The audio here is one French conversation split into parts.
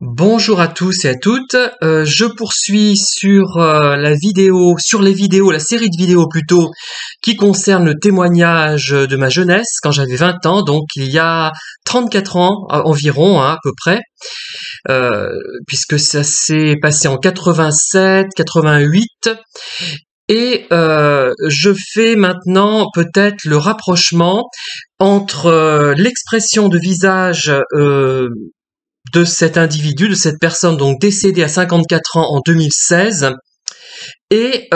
Bonjour à tous et à toutes. Je poursuis sur les vidéos, la série de vidéos plutôt, qui concerne le témoignage de ma jeunesse quand j'avais 20 ans, donc il y a 34 ans environ, hein, à peu près, puisque ça s'est passé en 87, 88. Et je fais maintenant peut-être le rapprochement entre l'expression de visage de cet individu, de cette personne donc décédée à 54 ans en 2016, et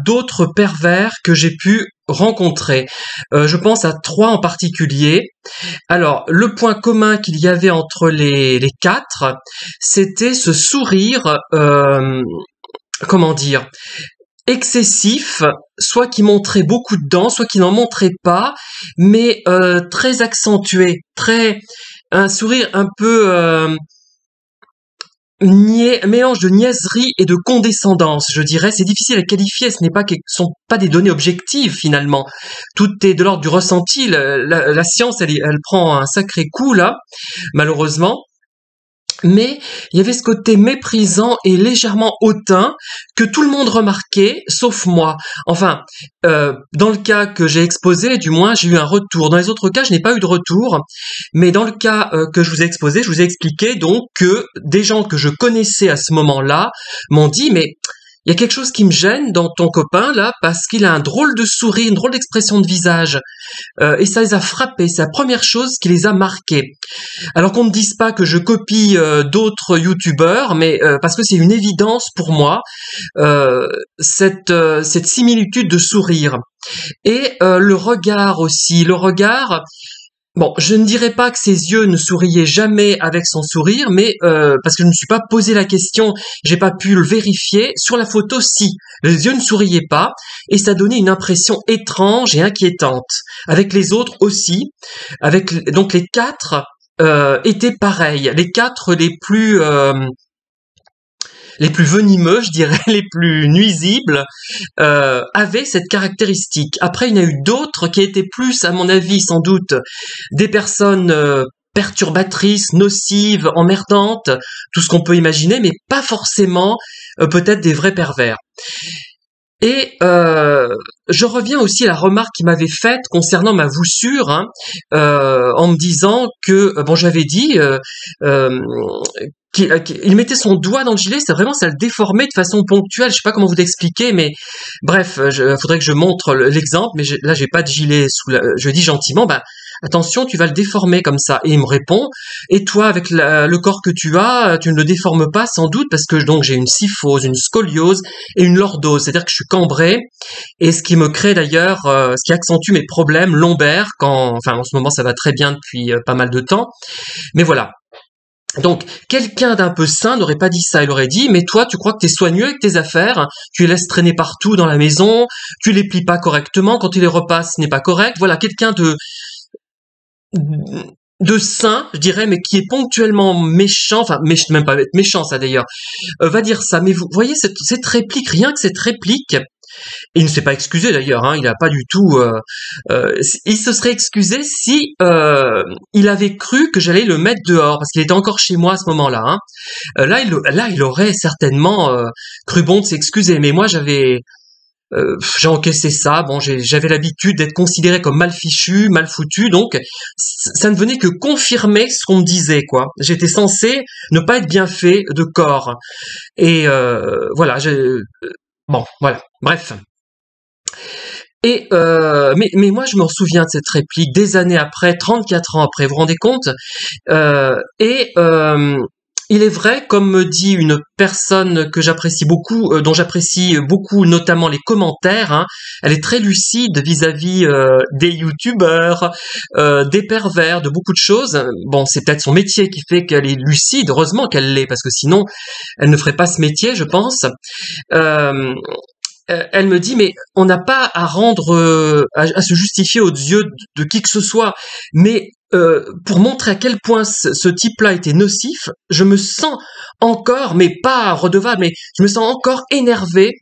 d'autres pervers que j'ai pu rencontrer. Je pense à trois en particulier. Alors, le point commun qu'il y avait entre les quatre, c'était ce sourire, comment dire, excessif, soit qui montrait beaucoup de dents, soit qui n'en montrait pas, mais très accentué, un sourire un peu mélange de niaiserie et de condescendance, je dirais. C'est difficile à qualifier, ce sont pas des données objectives finalement. Tout est de l'ordre du ressenti. La science, elle prend un sacré coup là, malheureusement. Mais il y avait ce côté méprisant et légèrement hautain que tout le monde remarquait, sauf moi. Enfin, dans le cas que j'ai exposé, du moins, j'ai eu un retour. Dans les autres cas, je n'ai pas eu de retour. Mais dans le cas que je vous ai exposé, je vous ai expliqué donc que des gens que je connaissais à ce moment-là m'ont dit « Mais il y a quelque chose qui me gêne dans ton copain là parce qu'il a un drôle de sourire, une drôle d'expression de visage. » Et ça les a frappés. C'est la première chose qui les a marqués. Alors qu'on ne dise pas que je copie d'autres youtubeurs, mais parce que c'est une évidence pour moi, cette similitude de sourire. Et le regard aussi. Le regard, bon, je ne dirais pas que ses yeux ne souriaient jamais avec son sourire, mais parce que je ne me suis pas posé la question, j'ai pas pu le vérifier. Sur la photo, si, les yeux ne souriaient pas, et ça donnait une impression étrange et inquiétante. Avec les autres aussi, donc les quatre étaient pareils. Les quatre les plus venimeux, je dirais, les plus nuisibles, avaient cette caractéristique. Après, il y en a eu d'autres qui étaient plus, à mon avis, sans doute, des personnes perturbatrices, nocives, emmerdantes, tout ce qu'on peut imaginer, mais pas forcément peut-être des vrais pervers. Et je reviens aussi à la remarque qu'il m'avait faite concernant ma voussure, hein, en me disant que, bon, j'avais dit qu'il mettait son doigt dans le gilet, c'est vraiment, ça le déformait de façon ponctuelle. Je sais pas comment vous l'expliquer, mais bref, faudrait que je montre l'exemple, mais là j'ai pas de gilet je dis gentiment, bah attention, tu vas le déformer comme ça. Et il me répond, et toi, avec le corps que tu as, tu ne le déformes pas sans doute, parce que donc j'ai une kyphose, une scoliose et une lordose, c'est-à-dire que je suis cambré, et ce qui me crée d'ailleurs, ce qui accentue mes problèmes lombaires, enfin en ce moment ça va très bien depuis pas mal de temps, mais voilà. Donc, quelqu'un d'un peu sain n'aurait pas dit ça, il aurait dit « Mais toi, tu crois que t'es soigneux avec tes affaires, tu les laisses traîner partout dans la maison, tu les plies pas correctement, quand tu les repasses, ce n'est pas correct. » Voilà, quelqu'un de sain, je dirais, mais qui est ponctuellement méchant, enfin, même pas être méchant, ça d'ailleurs, va dire ça. Mais vous voyez, cette réplique, rien que cette réplique, il ne s'est pas excusé d'ailleurs, hein, il a pas du tout. Il se serait excusé si il avait cru que j'allais le mettre dehors, parce qu'il était encore chez moi à ce moment-là. Hein. Là, il aurait certainement cru bon de s'excuser. Mais moi, j'ai encaissé ça. Bon, j'avais l'habitude d'être considéré comme mal fichu, mal foutu, donc ça ne venait que confirmer ce qu'on me disait, quoi. J'étais censé ne pas être bien fait de corps. Et voilà. Bon, voilà. Bref. Et mais moi je me souviens de cette réplique des années après, 34 ans après, vous vous rendez compte? Il est vrai, comme me dit une personne que j'apprécie beaucoup, dont j'apprécie beaucoup notamment les commentaires, hein, elle est très lucide vis-à-vis des youtubeurs, des pervers, de beaucoup de choses. Bon, c'est peut-être son métier qui fait qu'elle est lucide, heureusement qu'elle l'est, parce que sinon elle ne ferait pas ce métier, je pense. Elle me dit, mais on n'a pas à rendre, à se justifier aux yeux de qui que ce soit, mais pour montrer à quel point ce type-là était nocif, je me sens encore, mais pas redevable, mais je me sens encore énervé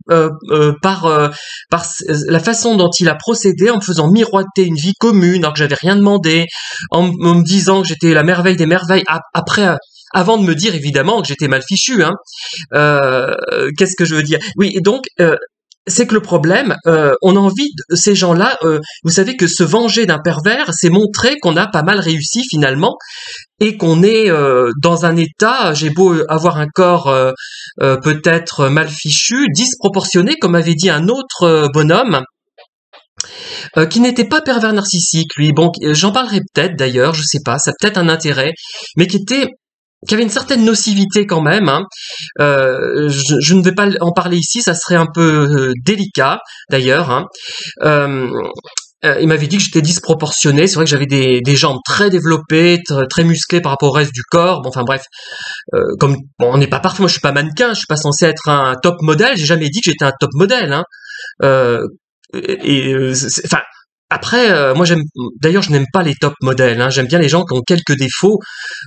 par la façon dont il a procédé, en me faisant miroiter une vie commune alors que j'avais rien demandé, en me disant que j'étais la merveille des merveilles après avant de me dire évidemment que j'étais mal fichu, hein. Qu'est-ce que je veux dire? Oui, et donc c'est que le problème, on a envie de ces gens-là. Vous savez que se venger d'un pervers, c'est montrer qu'on a pas mal réussi finalement et qu'on est dans un état. J'ai beau avoir un corps peut-être mal fichu, disproportionné, comme avait dit un autre bonhomme. Qui n'était pas pervers narcissique, lui. Bon, j'en parlerai peut-être d'ailleurs, je sais pas, ça a peut-être un intérêt, mais qui avait une certaine nocivité quand même, hein. Je ne vais pas en parler ici, ça serait un peu délicat d'ailleurs, hein. Euh, il m'avait dit que j'étais disproportionné. C'est vrai que j'avais des jambes très développées, très musclées par rapport au reste du corps. Bon, enfin bref, comme bon, on n'est pas parfait. Moi, je suis pas mannequin, je suis pas censé être un top modèle. J'ai jamais dit que j'étais un top modèle, hein. Euh, enfin, après, moi j'aime. D'ailleurs, je n'aime pas les top modèles, hein. J'aime bien les gens qui ont quelques défauts,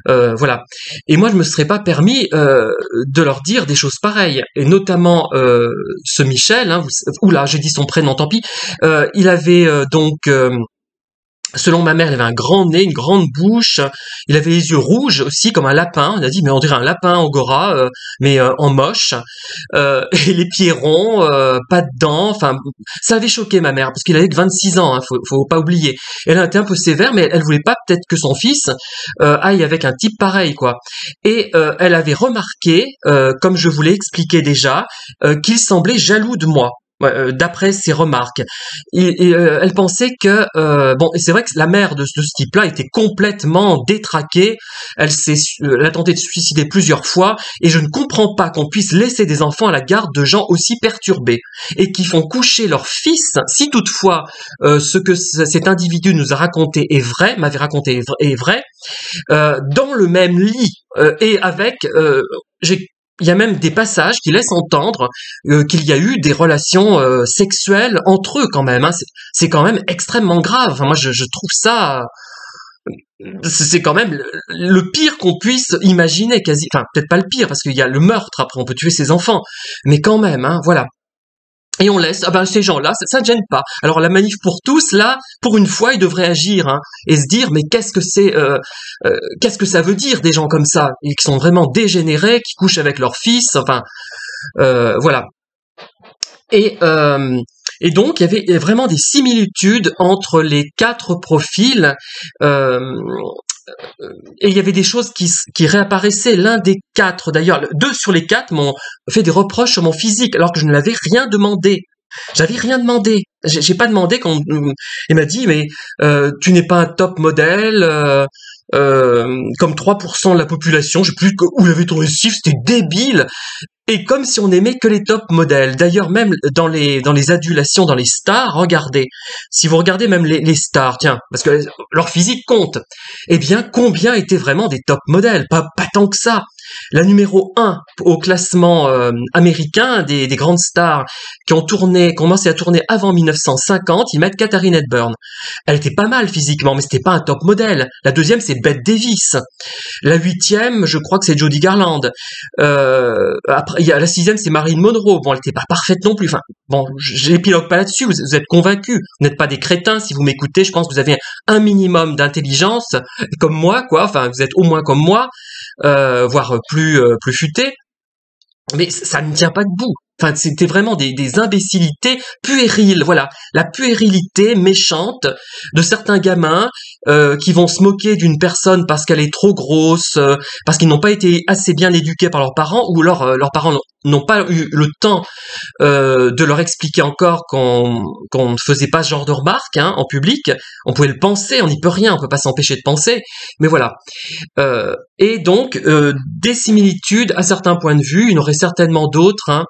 voilà. Et moi, je me serais pas permis de leur dire des choses pareilles. Et notamment ce Michel. Hein, oula, j'ai dit son prénom, tant pis. Il avait selon ma mère, il avait un grand nez, une grande bouche. Il avait les yeux rouges aussi, comme un lapin. On a dit, mais on dirait un lapin angora, mais en moche. Et les pieds ronds, pas de dents. Enfin, ça avait choqué ma mère parce qu'il avait que 26 ans. Hein, faut pas oublier. Elle a été un peu sévère, mais elle voulait pas peut-être que son fils aille avec un type pareil, quoi. Et elle avait remarqué, comme je vous l'ai expliqué déjà, qu'il semblait jaloux de moi. Ouais, d'après ses remarques, elle pensait que bon, et c'est vrai que la mère de ce type-là était complètement détraquée. Elle a tenté de se suicider plusieurs fois, et je ne comprends pas qu'on puisse laisser des enfants à la garde de gens aussi perturbés et qui font coucher leur fils. Si toutefois ce que cet individu nous a raconté est vrai, m'avait raconté est vrai, dans le même lit et avec il y a même des passages qui laissent entendre qu'il y a eu des relations sexuelles entre eux quand même, hein. C'est quand même extrêmement grave. Enfin, moi, je trouve ça, c'est quand même le pire qu'on puisse imaginer, quasi. Enfin, peut-être pas le pire parce qu'il y a le meurtre. Après, on peut tuer ses enfants, mais quand même, hein, voilà. Et on laisse, ces gens-là, ça ne gêne pas. Alors la manif pour tous, là, pour une fois, ils devraient agir, hein, et se dire, mais qu'est-ce que ça veut dire des gens comme ça, et qui sont vraiment dégénérés, qui couchent avec leur fils, enfin, voilà. Et donc, il y avait vraiment des similitudes entre les quatre profils, et il y avait des choses qui réapparaissaient. L'un des quatre, d'ailleurs, 2 sur les 4 m'ont fait des reproches sur mon physique, alors que je ne l'avais rien demandé. J'avais rien demandé. J'ai pas demandé qu'on. Il m'a dit, mais tu n'es pas un top modèle. Comme 3% de la population, je sais plus où il avait trouvé ce chiffre, c'était débile. Et comme si on aimait que les top modèles. D'ailleurs, même dans les adulations, dans les stars, regardez. Si vous regardez même les stars, tiens, parce que leur physique compte. Eh bien, combien étaient vraiment des top modèles? Pas tant que ça. La numéro 1 au classement américain des grandes stars qui ont commencé à tourner avant 1950, ils mettent Katharine Hepburn. Elle était pas mal physiquement, mais c'était pas un top modèle. La deuxième, c'est Bette Davis. La 8e, je crois que c'est Jody Garland. Après, la 6e, c'est Marilyn Monroe. Bon, elle était pas parfaite non plus. Enfin, bon, j'épilogue pas là-dessus. Vous êtes convaincus. Vous n'êtes pas des crétins. Si vous m'écoutez, je pense que vous avez un minimum d'intelligence, comme moi, quoi. Enfin, vous êtes au moins comme moi, voire plus futé. Mais ça ne tient pas debout. Enfin, c'était vraiment des imbécilités puériles, voilà, la puérilité méchante de certains gamins qui vont se moquer d'une personne parce qu'elle est trop grosse, parce qu'ils n'ont pas été assez bien éduqués par leurs parents, ou leurs parents n'ont pas eu le temps de leur expliquer encore qu'on ne faisait pas ce genre de remarques, hein, en public. On pouvait le penser, on n'y peut rien, on peut pas s'empêcher de penser, mais voilà. Et donc des similitudes à certains points de vue, il y en aurait certainement d'autres, hein.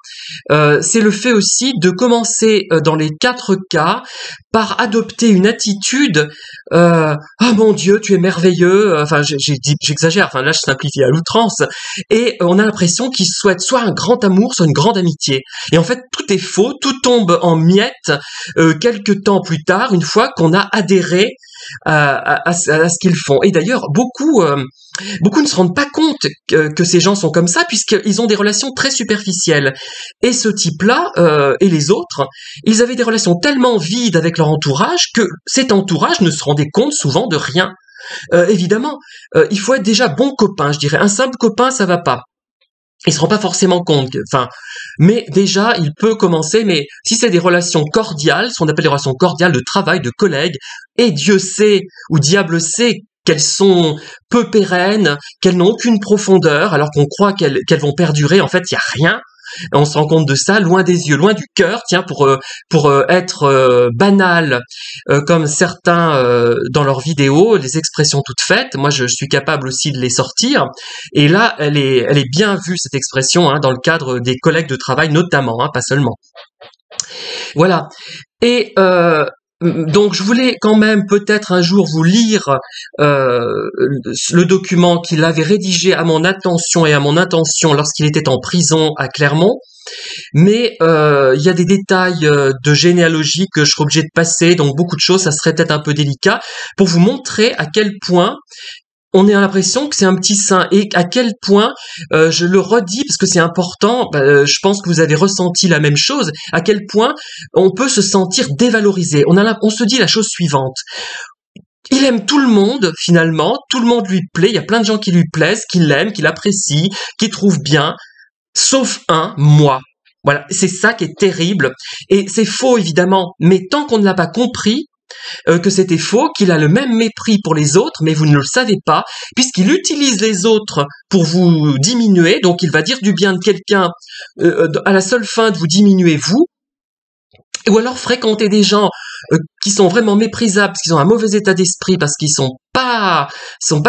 C'est le fait aussi de commencer dans les 4 cas par adopter une attitude ah mon Dieu, tu es merveilleux, enfin j'exagère, enfin là je simplifie à l'outrance, et on a l'impression qu'ils souhaitent soit un grand amour, soit une grande amitié. Et en fait tout est faux, tout tombe en miettes quelques temps plus tard, une fois qu'on a adhéré à ce qu'ils font. Et d'ailleurs, beaucoup ne se rendent pas compte que ces gens sont comme ça, puisqu'ils ont des relations très superficielles. Et ce type-là, et les autres, ils avaient des relations tellement vides avec leur entourage que cet entourage ne se rendait compte souvent de rien. Évidemment, il faut être déjà bon copain, je dirais. Un simple copain, ça va pas. Il se rend pas forcément compte, enfin, mais déjà, il peut commencer, mais si c'est des relations cordiales, ce qu'on appelle des relations cordiales de travail, de collègues, et Dieu sait, ou diable sait, qu'elles sont peu pérennes, qu'elles n'ont aucune profondeur, alors qu'on croit qu'elles vont perdurer, en fait, il y a rien. On se rend compte de ça, loin des yeux, loin du cœur, tiens, pour être banal, comme certains dans leurs vidéos, les expressions toutes faites, moi je suis capable aussi de les sortir, et là, elle est bien vue, cette expression, hein, dans le cadre des collègues de travail notamment, hein, pas seulement. Voilà. Et donc je voulais quand même peut-être un jour vous lire le document qu'il avait rédigé à mon attention et à mon intention lorsqu'il était en prison à Clermont, mais il y a des détails de généalogie que je serais obligé de passer, donc beaucoup de choses, ça serait peut-être un peu délicat, pour vous montrer à quel point on a l'impression que c'est un petit saint, et à quel point, je le redis parce que c'est important, je pense que vous avez ressenti la même chose, à quel point on peut se sentir dévalorisé. On se dit la chose suivante: il aime tout le monde finalement, tout le monde lui plaît, il y a plein de gens qui lui plaisent, qui l'aiment, qui l'apprécient, qui trouvent bien, sauf un, moi. Voilà, c'est ça qui est terrible, et c'est faux évidemment, mais tant qu'on ne l'a pas compris, que c'était faux, qu'il a le même mépris pour les autres, mais vous ne le savez pas, puisqu'il utilise les autres pour vous diminuer, donc il va dire du bien de quelqu'un à la seule fin de vous diminuer vous, ou alors fréquenter des gens qui sont vraiment méprisables, parce qu'ils ont un mauvais état d'esprit, parce qu'ils sont pas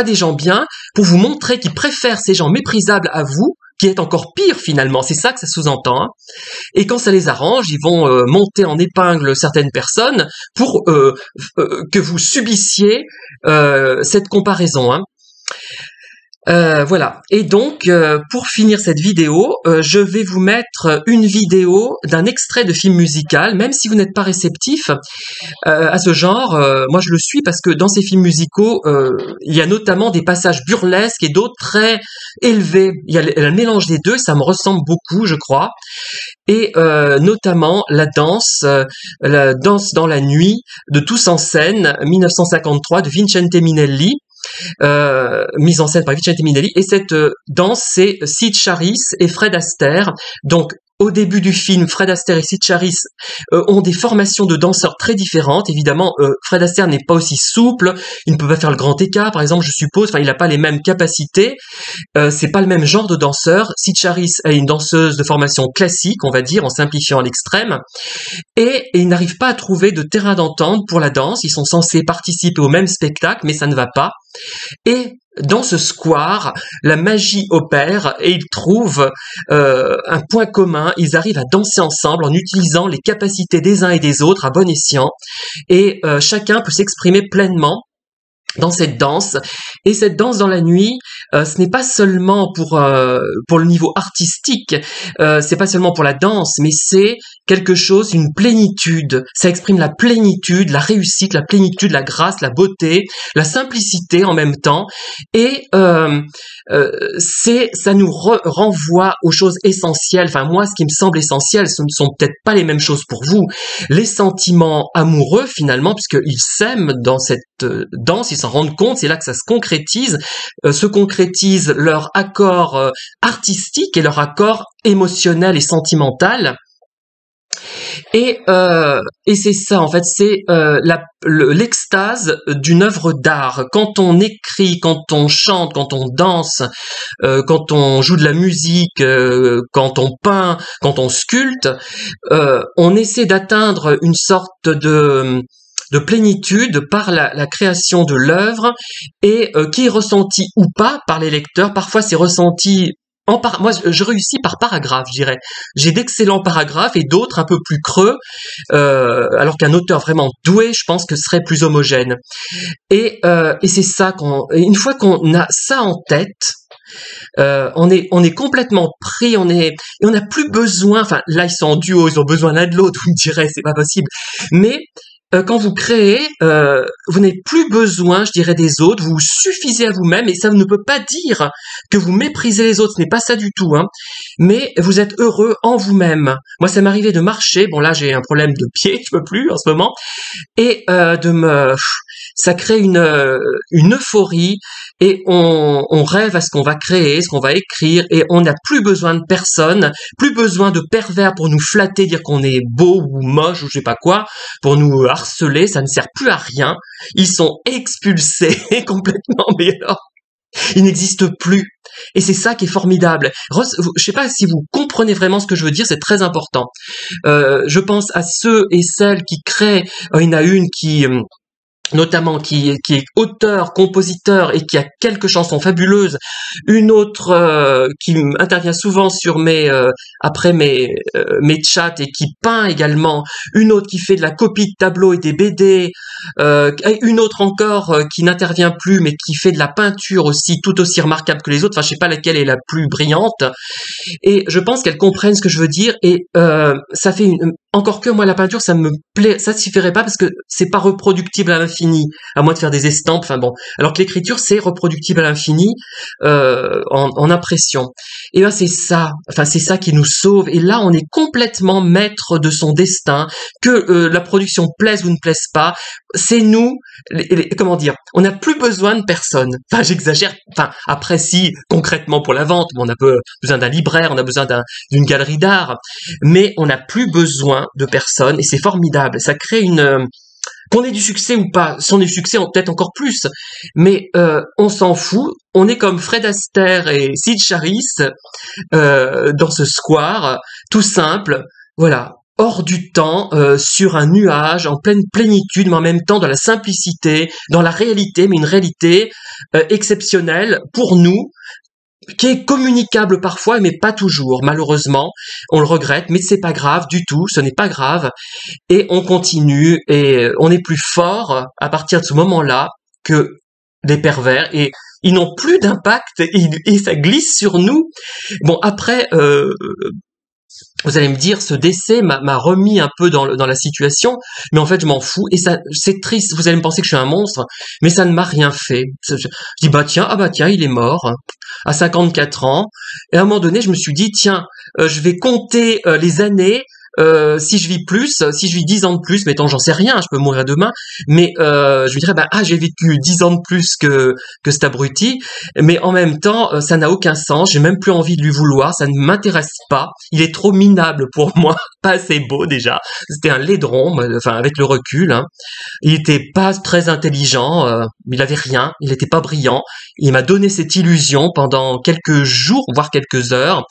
des gens bien, pour vous montrer qu'ils préfèrent ces gens méprisables à vous, qui est encore pire finalement, c'est ça que ça sous-entend, hein. Et quand ça les arrange, ils vont monter en épingle certaines personnes pour que vous subissiez cette comparaison, hein. Voilà. Et donc, pour finir cette vidéo, je vais vous mettre une vidéo d'un extrait de film musical, même si vous n'êtes pas réceptif à ce genre. Moi, je le suis parce que dans ces films musicaux, il y a notamment des passages burlesques et d'autres très élevés. Il y a le mélange des deux, ça me ressemble beaucoup, je crois. Et notamment la danse dans la nuit de Tous en scène, 1953, de Vincente Minelli. Mise en scène par Vincente Minelli, et cette danse, c'est Cyd Charisse et Fred Astaire. Donc au début du film, Fred Astaire et Cyd Charisse ont des formations de danseurs très différentes. Évidemment, Fred Astaire n'est pas aussi souple, il ne peut pas faire le grand écart, par exemple, je suppose. Enfin, il n'a pas les mêmes capacités. C'est pas le même genre de danseur. Cyd Charisse est une danseuse de formation classique, on va dire, en simplifiant à l'extrême, et ils n'arrivent pas à trouver de terrain d'entente pour la danse. Ils sont censés participer au même spectacle, mais ça ne va pas. Et dans ce square, la magie opère et ils trouvent un point commun. Ils arrivent à danser ensemble en utilisant les capacités des uns et des autres à bon escient. Et chacun peut s'exprimer pleinement dans cette danse. Et cette danse dans la nuit, ce n'est pas seulement pour le niveau artistique, c'est pas seulement pour la danse, mais c'est quelque chose, une plénitude. Ça exprime la plénitude, la réussite, la plénitude, la grâce, la beauté, la simplicité en même temps. Et ça nous renvoie aux choses essentielles. Enfin, moi, ce qui me semble essentiel, ce ne sont peut-être pas les mêmes choses pour vous. Les sentiments amoureux, finalement, puisqu'ils s'aiment dans cette danse, ils s'en rendent compte, c'est là que ça se concrétise leur accord artistique et leur accord émotionnel et sentimental. Et c'est ça, en fait, c'est l'extase d'une œuvre d'art. Quand on écrit, quand on chante, quand on danse, quand on joue de la musique, quand on peint, quand on sculpte, on essaie d'atteindre une sorte de plénitude par la création de l'œuvre, et qui est ressentie ou pas par les lecteurs. Parfois, c'est ressenti moi, je réussis par paragraphe, je dirais. J'ai d'excellents paragraphes et d'autres un peu plus creux, alors qu'un auteur vraiment doué, je pense que ce serait plus homogène. Et c'est ça une fois qu'on a ça en tête, on est complètement pris, on n'a plus besoin. Enfin, là, ils sont en duo, ils ont besoin l'un de l'autre. Vous me direz, c'est pas possible. Mais quand vous créez, vous n'avez plus besoin, je dirais, des autres, vous vous suffisez à vous-même, et ça ne peut pas dire que vous méprisez les autres, ce n'est pas ça du tout, hein, mais vous êtes heureux en vous-même. Moi, ça m'arrivait de marcher, bon là j'ai un problème de pied, je peux plus en ce moment, et ça crée une euphorie, et on rêve à ce qu'on va créer, ce qu'on va écrire, et on n'a plus besoin de personne, plus besoin de pervers pour nous flatter, dire qu'on est beau ou moche ou je sais pas quoi, pour nous harceler, ça ne sert plus à rien. Ils sont expulsés complètement, mais alors, ils n'existent plus. Et c'est ça qui est formidable. Je sais pas si vous comprenez vraiment ce que je veux dire, c'est très important. Je pense à ceux et celles qui créent, il y en a une qui... notamment qui est auteur, compositeur et qui a quelques chansons fabuleuses, une autre qui intervient souvent sur après mes chats et qui peint également, une autre qui fait de la copie de tableaux et des BD, et une autre encore qui n'intervient plus mais qui fait de la peinture aussi tout aussi remarquable que les autres, enfin je sais pas laquelle est la plus brillante, et je pense qu'elles comprennent ce que je veux dire, et ça fait encore que moi la peinture ça me plaît, ça suffirait pas parce que c'est pas reproductible à l'infini, à moins de faire des estampes, enfin bon, alors que l'écriture c'est reproductible à l'infini en impression. Et ben c'est ça, enfin c'est ça qui nous sauve, et là on est complètement maître de son destin, que la production plaise ou ne plaise pas, c'est nous, comment dire, on n'a plus besoin de personne, enfin j'exagère, enfin après si concrètement pour la vente, on a besoin d'un libraire, on a besoin d'une galerie d'art, mais on n'a plus besoin de personne, et c'est formidable, ça crée qu'on ait du succès ou pas, si on a du succès, peut-être encore plus, mais on s'en fout, on est comme Fred Astaire et Sid Charisse dans ce square, tout simple, voilà, hors du temps, sur un nuage, en pleine plénitude, mais en même temps dans la simplicité, dans la réalité, mais une réalité exceptionnelle pour nous, qui est communicable parfois, mais pas toujours, malheureusement. On le regrette, mais c'est pas grave du tout, ce n'est pas grave. Et on continue, et on est plus fort à partir de ce moment-là que les pervers, et ils n'ont plus d'impact, et ça glisse sur nous. Bon, après, vous allez me dire, ce décès m'a remis un peu dans la situation, mais en fait je m'en fous, et ça c'est triste, vous allez me penser que je suis un monstre, mais ça ne m'a rien fait. Je dis bah tiens, il est mort à 54 ans, et à un moment donné je me suis dit tiens, je vais compter les années, si je vis plus, si je vis 10 ans de plus, mettons j'en sais rien, je peux mourir demain, mais je lui dirais j'ai vécu 10 ans de plus que cet abruti, mais en même temps ça n'a aucun sens, j'ai même plus envie de lui vouloir, ça ne m'intéresse pas, il est trop minable pour moi, pas assez beau déjà, c'était un laidron, enfin avec le recul, hein. Il était pas très intelligent, il avait rien, il était pas brillant, il m'a donné cette illusion pendant quelques jours, voire quelques heures,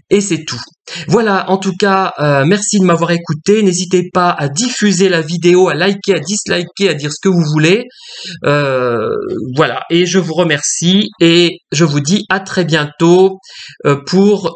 et c'est tout. Voilà, en tout cas, merci de m'avoir écouté. N'hésitez pas à diffuser la vidéo, à liker, à disliker, à dire ce que vous voulez. Voilà, et je vous remercie, et je vous dis à très bientôt pour